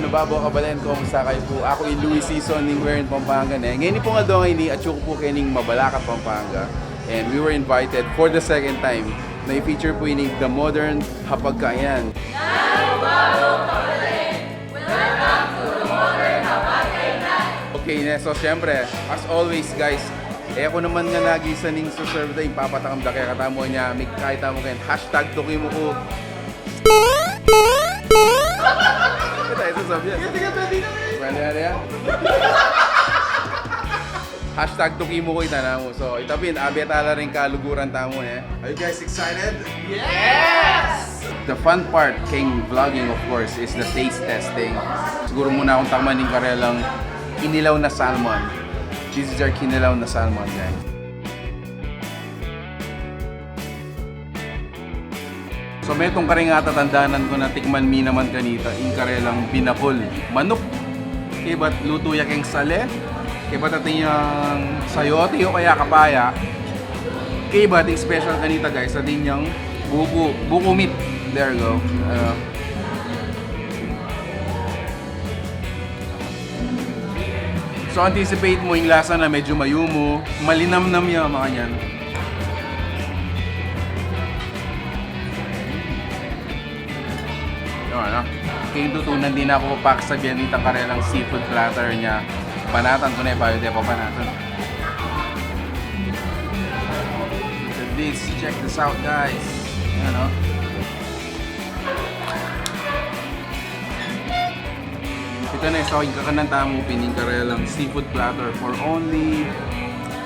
nababaw kabalen ko kumusta kayo po. Ako yung Louis Season ning we're in Pampanga na. Ngayon po nga doon ni Atsuko po kaning Mabalacat, Pampanga. And we were invited for the second time na i-feature po ini the Modern Hapag Kainan. Okay, so syempre, as always guys, ako naman nga lagi sa ning suserve tayo, papatakam da kaya katamo niya, may kahit tamo kayo, hashtag tukoy mo ko. Ito sabi yan. Hashtag tukoy mo ko itana mo. So, itapin, abetala rin kaluguran tamo eh. Are you guys excited? Yes! The fun part king vlogging of course is the taste testing. Siguro muna akong tamaning karelang inilaw na salmon. This is our kinilaw na salmon, guys. So may itong kare nga tatandanan ko na tikman mi naman kanita in karelang binakol manok. Kaya ba't luto yakeng sale? Kaya ba't ating yung sayote o kaya kapaya? Kaya ba't yung special kanita guys ating yung buko meat. There you go. So anticipate mo yung lasa na medyo mayumo, malinamnam yung mga yan. Ano? Kaya tutunan din ako paksabihan itang karelang seafood platter niya. Panatan ko na yung payo, pa panatan. So this, check this out guys. Ano? Ito na yung sa aking kakananta mo pining karelang seafood platter for only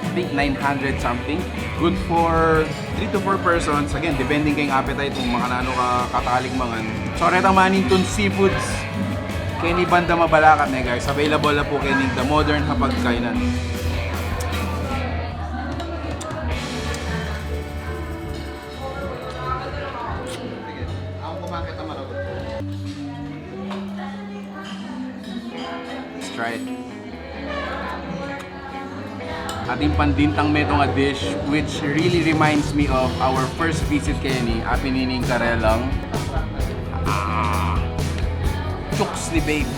I think 900 something. Good for 3 to 4 persons. Again, depending kayong appetite kung mga nano ka kataligmangan. So, retang maning tun seafoods kay ni Banda Mabalacat na guys. Available na po kay ni The Modern Hapag Kainan. Let's try it. Ating pandintang metong a dish which really reminds me of our first visit kay ni apinining karelang Chooks ni Babe.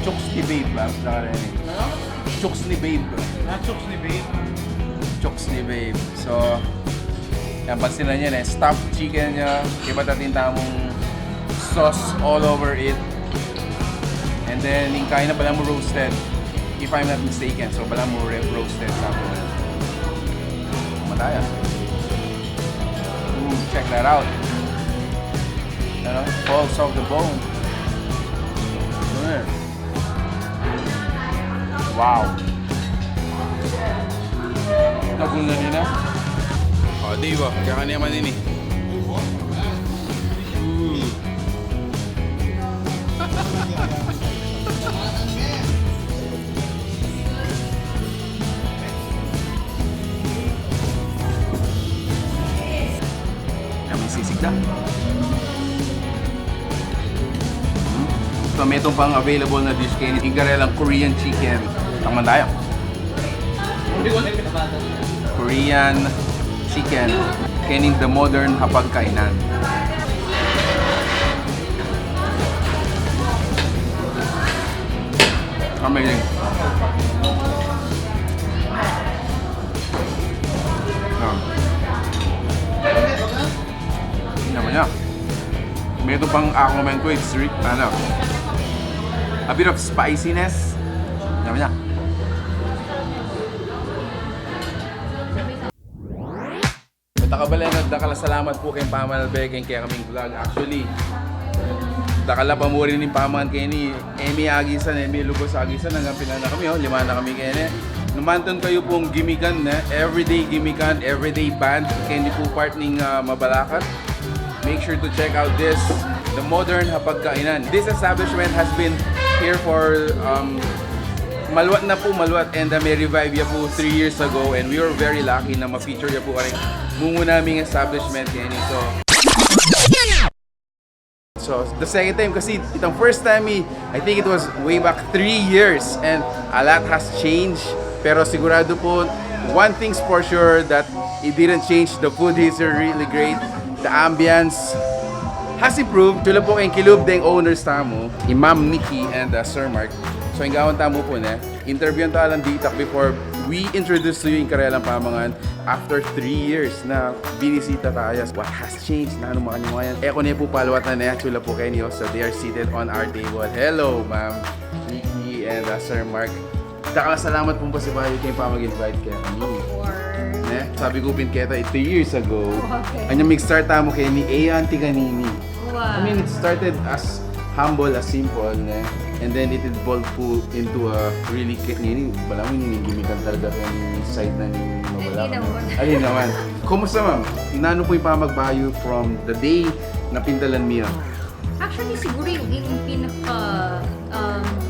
Chooks ni Babe ba? Chooks ni Babe. Chooks ni Babe. Chooks ni Babe. So, yan pansin na niya stuffed chicken niya. Iba natin tamong sauce all over it. And then, yung kain na pala mo roasted. If I'm not mistaken, so pala mo roasted tapos mataya. Ooh, check that out. Falls off the bone. Wow. Nagulan nila. Oh, di ba? Kaya kanya man ini. Sisig na. So may itong pang available na dish kayo yung karelang Korean chicken. Tangman tayo. Korean chicken kaning The Modern Hapag Kainan. Amazing. Naman niya. May ito pang ako naman ko, it's a bit of spiciness. Naman niya. Takabala na dakala salamat po kayong pamanalbegeng kaya kaming vlog. Actually, dakala pa mo rin yung pamangan kayo ni Emi Agisan, Emi Lugos Agisan. Hanggang pila na kami, 5 na kami kayo ni. Namanton kayo pong gimikan na everyday gimikan, everyday band kayo ni po part ng Mabalacat. Make sure to check out this, The Modern Hapag Kainan. This establishment has been here for maluwat na po and may revive ya po 3 years ago and we were very lucky na ma-feature ya po rin mungo naming establishment yan. So the second time kasi itong first time I think it was way back 3 years and a lot has changed pero sigurado po one thing's for sure that it didn't change. The food is really great. The ambience, has improved. Sila po kayong kilub ding owners tamo, Ma'am Nikki and Sir Mark. So yung gawin tamo po na, interview ta lang dito before we introduce to you yung karelang pamangan after 3 years na binisita tayo. What has changed? Na ano mga yan? Eko niya po palawat na chula po kayo niyo. So they are seated on our table. Hello, Ma'am Nikki and Sir Mark. Salamat po pa si Bayo kayo pa mag-invite kaya kami. Ne? Sabi ko pinketa 3 years ago. Okay. Ano mag-start tamo kay ni Ayan Tiganini. Wow. I mean, it started as humble, as simple, ne? And then it evolved po into a really nini, balang gimikan talaga yung side na ni Mabalacat. Ayun naman. Kumusta ma'am? Inano po yung pamagbayo from the day na pintalan niya? Actually, siguro yung pinaka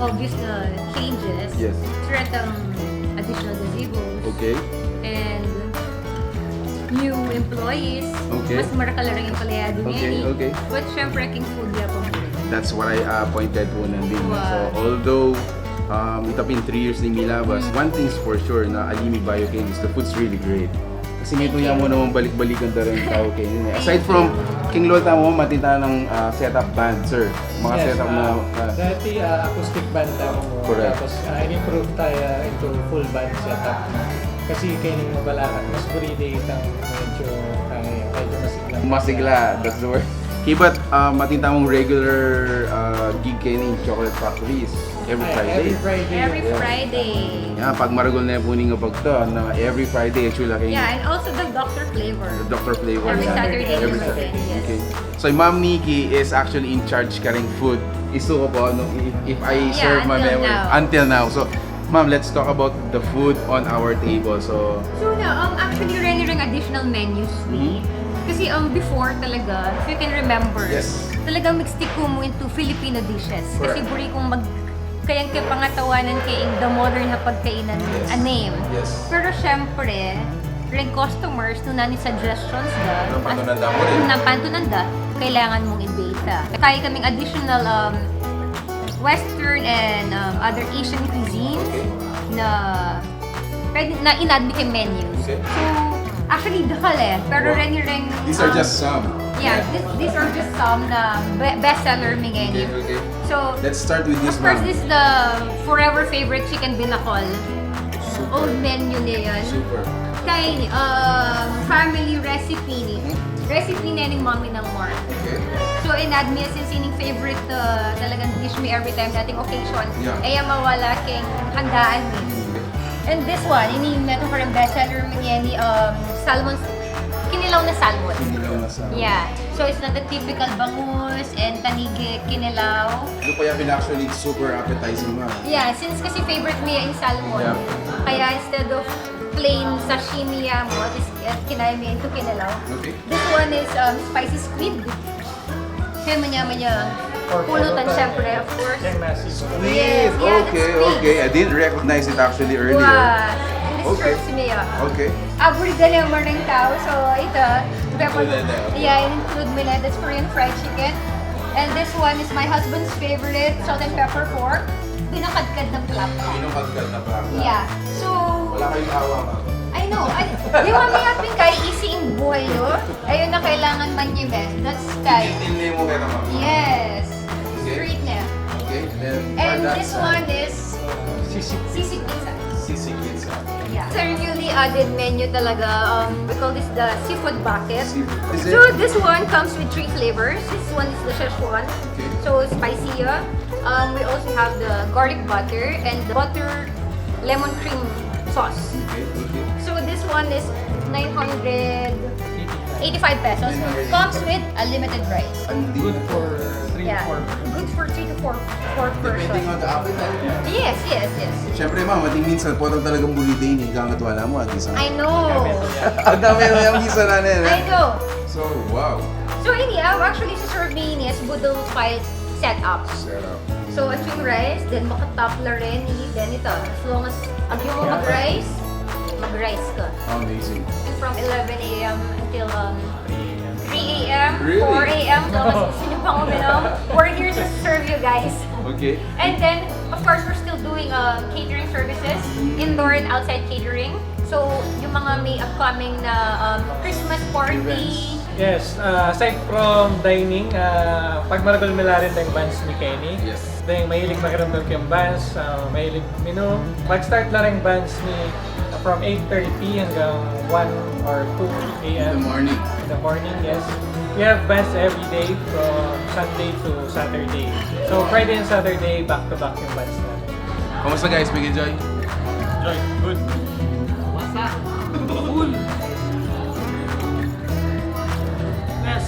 obvious na changes. Yes. Threat ang additional gazebos. Okay. And new employees. Okay. Mas marakalaro yung kalayado Okay, niya. okay. But syempre, king food niya po. That's what I pointed po nandun. Wow. So, although ito pin 3 years ni Milabas, one thing's for sure na Alimi Biocane is the food's really great. Kasi may tuya mo naman balik-balikan na rin tao kayo. Aside from King Lota mo, matinta ng setup band, sir. Mga setup na... Dati acoustic band mo. Correct. Tapos in-improve tayo into full band setup. Kasi kayo ng Mabalacat, mas buride ang medyo masigla. Masigla, that's the word. Okay, but matinta mong regular gig kayo ni Chocolate Factories every Friday. Every Friday. Every Friday. Yeah, pag maragol na po nga pagto, na every Friday actually kayo. Yeah, and also the Dr. Flavor. The Dr. Flavor. Every yeah. Saturday Every naman Saturday. din, yes. Okay. So, Ma'am Nikki is actually in charge ka ring food. Isto ko po, no, if I serve my until memory. now. Until now. So, Ma'am, let's talk about the food on our table. So, Actually, ring additional menus ni. Kasi before talaga, if you can remember, Yes. talagang mixtick ko mo into Filipino dishes. Correct. Kasi buri kong kayang kay pangatawanan kay the Modern Hapag Kainan Yes. a name. Yes. Pero syempre, ring customers, nung nani suggestions da, Nung pantunanda mo rin. nung pantunanda, kailangan mong i-beta. Kaya kaming additional Western and other Asian cuisines Okay. na in-add kay menus. Okay. So, actually, dakal pero Wow. ring these are just some. yeah, these are just some na bestseller Okay, mingeni. okay. So, Let's start with this of course, one. this is the forever favorite chicken binakol. Super. Old menu niya yan. Super. Kay family recipe ni. Recipe na ni mommy ng Mark. Okay. So, in-add me since ining favorite talagang dish me every time nating occasion. Yeah. Ay mawala king handaan ni. And this one, ini meron pa rin bestseller niya ni salmon, kinilaw na salmon. Kinilaw na sa... Yeah. So, it's not the typical bangus and tanigi kinilaw. Ito pa yung actually super appetizing ma. Yeah, since kasi favorite niya yung salmon. Yeah. Kaya instead of plain sashimi mo, this kinaya mo into kinilaw. Okay. This one is spicy squid. Kaya manya-manya pulutan syempre, of course. Yung massive. Squid. Yes, yeah, that's Okay, squid. okay. I didn't recognize it actually earlier. Wow. And this Okay. serves me Okay. Aburiga na yung ng tao. So, ito. Included na, okay. Yeah, include mo na. That's Korean fried chicken. And this one is my husband's favorite, salt and pepper pork. Pinakadkad ng plapla. Pinukadkad na pa. Yeah. So, Wala kayong awa ma. I know. Di ba may aping kay easy in boyo? Ayun na kailangan man yung best. That's kay. Tinlay mo kaya ma. Yes. Okay. Street na. Okay. Then, And for that this side, one is Sisig. sisig pizza. Sisig pizza. Yeah. It's a newly added menu talaga. We call this the seafood bucket. Seafood. Is So it? this one comes with 3 flavors. This one is the Szechuan. Okay. So spicy. We also have the garlic butter and the butter lemon cream sauce. Okay. Okay. So this one is 985 pesos. 985. Comes with unlimited rice. Andi. Good for 3 Yeah. to 4. Good for 3 to 4 Depending person. on the appetite. Yes, yes, yes. Siyempre ma, mating minsan po talagang buliday ni gangat wala mo at isa. I know. Ang dami na yung isa na I nila. know. So, wow. So ini, actually sa serve me ini is budol file setup. Sarap. So at yung rice, then makatap la rin, then ito. As long as agyo mo mag-rice ka. Amazing. From 11 a.m. until 3 a.m., Really? 4 a.m. So mas gusto nyo pang uminom. We're here to serve you guys. Okay. And then, of course, we're still doing catering services, indoor and outside catering. So, yung mga may upcoming na Christmas party, Yes, aside from dining, pag maragol-mila rin tayong bands ni Kenny. Yes. Dahil mahilig makiramdam kayong bands, mahilig minum. Mag-start na rin bands ni from 8:30 hanggang 1 or 2 In the a.m. morning. In the morning, yes. We have bands every day from Sunday to Saturday. So Friday and Saturday, back-to-back yung bands natin. Kamusta guys? Big enjoy? Joy, good. Cool! Yes.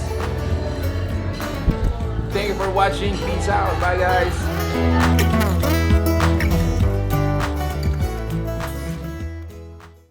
Thank you for watching. Peace out. Bye guys.